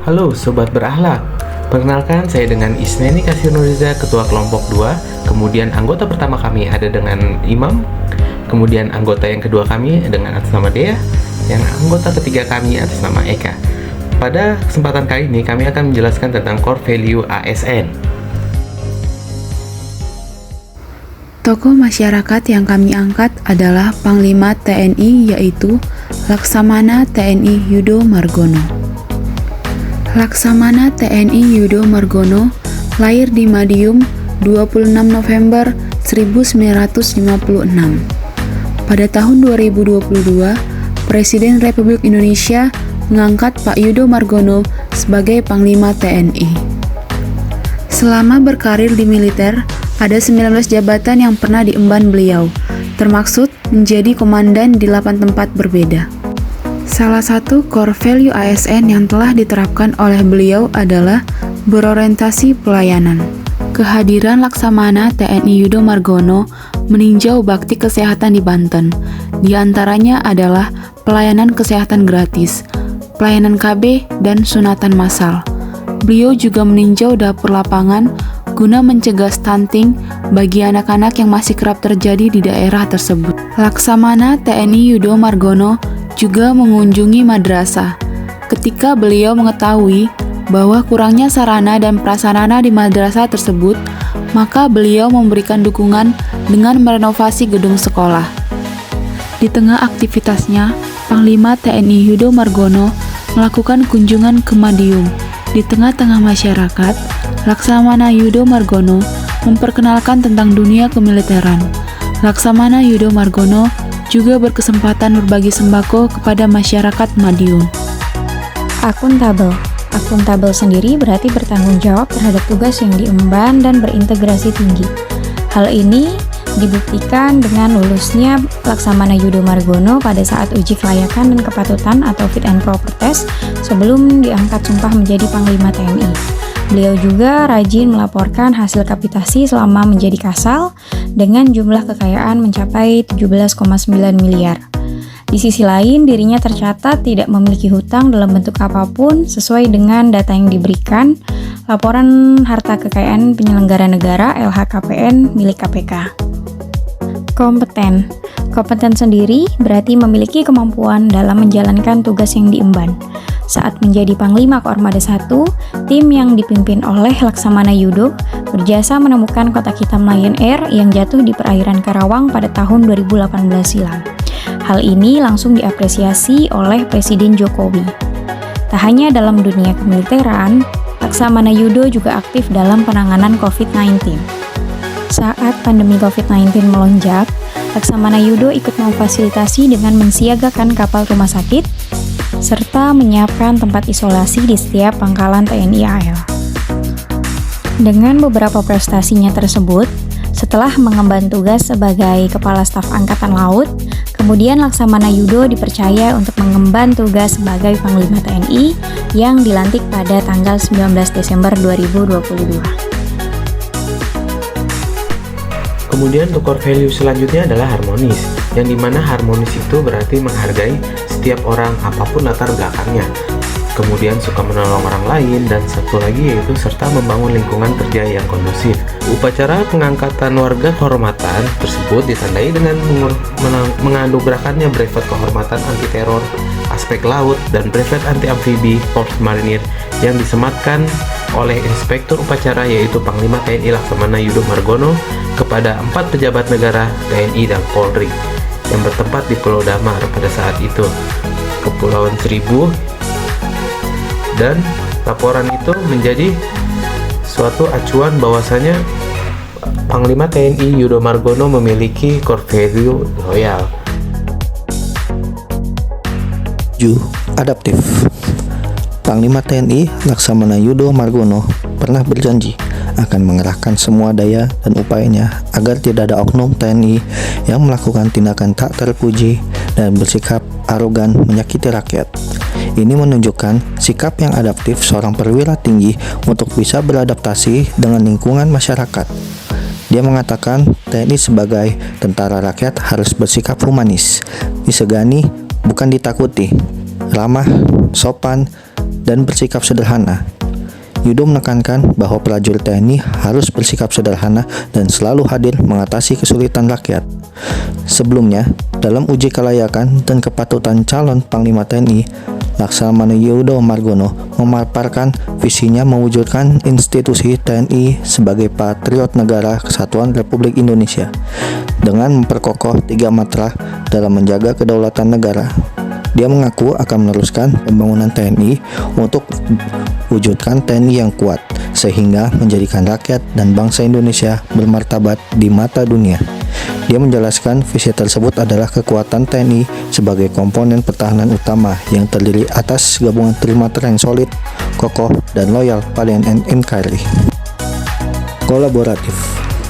Halo Sobat Berakhlak, perkenalkan saya dengan Isneni Kasih Nuriza, Ketua Kelompok 2. Kemudian anggota pertama kami ada dengan Imam. Kemudian anggota yang kedua kami dengan atas nama Dea. Yang anggota ketiga kami atas nama Eka. Pada kesempatan kali ini kami akan menjelaskan tentang core value ASN. Tokoh masyarakat yang kami angkat adalah Panglima TNI, yaitu Laksamana TNI Yudo Margono. Laksamana TNI Yudo Margono lahir di Madiun 26 November 1956. Pada tahun 2022, Presiden Republik Indonesia mengangkat Pak Yudo Margono sebagai Panglima TNI. Selama berkarir di militer, ada 19 jabatan yang pernah diemban beliau, termaksud menjadi komandan di 8 tempat berbeda. Salah satu core value ASN yang telah diterapkan oleh beliau adalah berorientasi pelayanan. Kehadiran Laksamana TNI Yudo Margono meninjau bakti kesehatan di Banten. Di antaranya adalah pelayanan kesehatan gratis, pelayanan KB, dan sunatan massal. Beliau juga meninjau dapur lapangan guna mencegah stunting bagi anak-anak yang masih kerap terjadi di daerah tersebut. Laksamana TNI Yudo Margono juga mengunjungi madrasah. Ketika beliau mengetahui bahwa kurangnya sarana dan prasarana di madrasah tersebut, maka beliau memberikan dukungan dengan merenovasi gedung sekolah. Di tengah aktivitasnya, Panglima TNI Yudo Margono melakukan kunjungan ke Madiun. Di tengah-tengah masyarakat, Laksamana Yudo Margono memperkenalkan tentang dunia kemiliteran. Laksamana Yudo Margono juga berkesempatan berbagi sembako kepada masyarakat Madiun. Akuntabel. Akuntabel sendiri berarti bertanggung jawab terhadap tugas yang diemban dan berintegrasi tinggi. Hal ini dibuktikan dengan lulusnya Laksamana Yudo Margono pada saat uji kelayakan dan kepatutan atau fit and proper test sebelum diangkat sumpah menjadi Panglima TNI. Beliau juga rajin melaporkan hasil kapitasi selama menjadi Kasal dengan jumlah kekayaan mencapai 17,9 miliar. Di sisi lain, dirinya tercatat tidak memiliki hutang dalam bentuk apapun sesuai dengan data yang diberikan Laporan Harta Kekayaan Penyelenggara Negara LHKPN milik KPK. Kompeten. Kompeten sendiri berarti memiliki kemampuan dalam menjalankan tugas yang diemban. Saat menjadi Panglima Koarmada 1, tim yang dipimpin oleh Laksamana Yudo berjasa menemukan kotak hitam Lion Air yang jatuh di perairan Karawang pada tahun 2018 silam. Hal ini langsung diapresiasi oleh Presiden Jokowi. Tak hanya dalam dunia kemiliteran, Laksamana Yudo juga aktif dalam penanganan COVID-19. Saat pandemi COVID-19 melonjak, Laksamana Yudo ikut memfasilitasi dengan mensiagakan kapal rumah sakit serta menyiapkan tempat isolasi di setiap pangkalan TNI AL. Dengan beberapa prestasinya tersebut, setelah mengemban tugas sebagai Kepala Staf Angkatan Laut, kemudian Laksamana Yudo dipercaya untuk mengemban tugas sebagai Panglima TNI yang dilantik pada tanggal 19 Desember 2022. Kemudian untuk core value selanjutnya adalah harmonis, yang dimana harmonis itu berarti menghargai setiap orang apapun latar belakangnya. Kemudian suka menolong orang lain, dan satu lagi yaitu serta membangun lingkungan kerja yang kondusif. Upacara pengangkatan warga kehormatan tersebut ditandai dengan menganugerahkannya brevet kehormatan anti teror aspek laut dan brevet anti amfibi Korps Marinir yang disematkan oleh Inspektur Upacara yaitu Panglima TNI Laksamana Yudo Margono kepada 4 pejabat negara TNI dan Polri yang bertempat di Pulau Damar pada saat itu, Kepulauan Seribu. Dan laporan itu menjadi suatu acuan bahwasanya Panglima TNI Yudo Margono memiliki core value loyal. 7. Adaptif. Panglima TNI Laksamana Yudo Margono pernah berjanji akan mengerahkan semua daya dan upayanya agar tidak ada oknum TNI yang melakukan tindakan tak terpuji dan bersikap arogan menyakiti rakyat. Ini menunjukkan sikap yang adaptif seorang perwira tinggi untuk bisa beradaptasi dengan lingkungan masyarakat. Dia mengatakan TNI sebagai tentara rakyat harus bersikap humanis, disegani bukan ditakuti, ramah, sopan, dan bersikap sederhana. Yudo menekankan bahwa prajurit TNI harus bersikap sederhana dan selalu hadir mengatasi kesulitan rakyat. Sebelumnya, dalam uji kelayakan dan kepatutan calon Panglima TNI, Laksamana Yudo Margono memaparkan visinya mewujudkan institusi TNI sebagai patriot negara kesatuan Republik Indonesia dengan memperkokoh 3 matra dalam menjaga kedaulatan negara. Dia mengaku akan meneruskan pembangunan TNI untuk wujudkan TNI yang kuat sehingga menjadikan rakyat dan bangsa Indonesia bermartabat di mata dunia. Dia menjelaskan visi tersebut adalah kekuatan TNI sebagai komponen pertahanan utama yang terdiri atas gabungan trimatra yang solid, kokoh, dan loyal pada NKRI. Kolaboratif.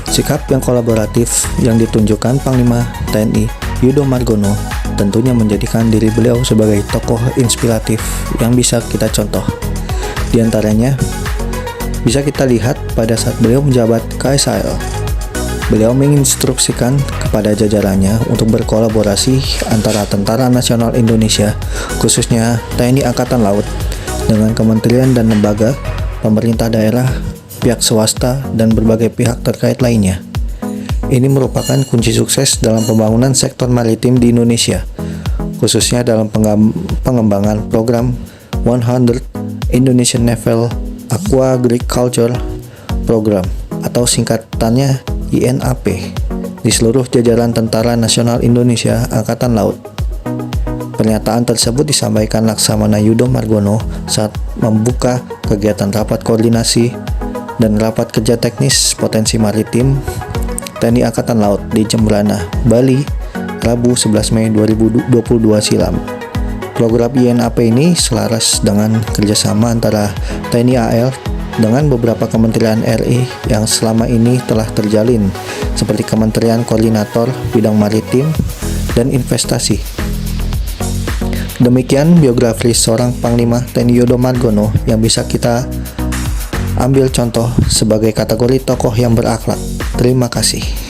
Sikap yang kolaboratif yang ditunjukkan Panglima TNI Yudo Margono tentunya menjadikan diri beliau sebagai tokoh inspiratif yang bisa kita contoh. Di antaranya, bisa kita lihat pada saat beliau menjabat KSAL. Beliau menginstruksikan kepada jajarannya untuk berkolaborasi antara Tentara Nasional Indonesia, khususnya TNI Angkatan Laut, dengan kementerian dan lembaga, pemerintah daerah, pihak swasta, dan berbagai pihak terkait lainnya. Ini merupakan kunci sukses dalam pembangunan sektor maritim di Indonesia, khususnya dalam pengembangan program 100 Indonesian Naval Aquagriculture Program atau singkatannya INAP di seluruh jajaran Tentara Nasional Indonesia Angkatan Laut. Pernyataan tersebut disampaikan Laksamana Yudo Margono saat membuka kegiatan rapat koordinasi dan rapat kerja teknis potensi maritim TNI Angkatan Laut di Jembrana, Bali, Rabu 11 Mei 2022 silam. Program INAP ini selaras dengan kerjasama antara TNI AL dengan beberapa kementerian RI yang selama ini telah terjalin, seperti Kementerian Koordinator Bidang Maritim dan Investasi. Demikian biografi seorang Panglima TNI Yudo Margono yang bisa kita ambil contoh sebagai kategori tokoh yang berakhlak. Terima kasih.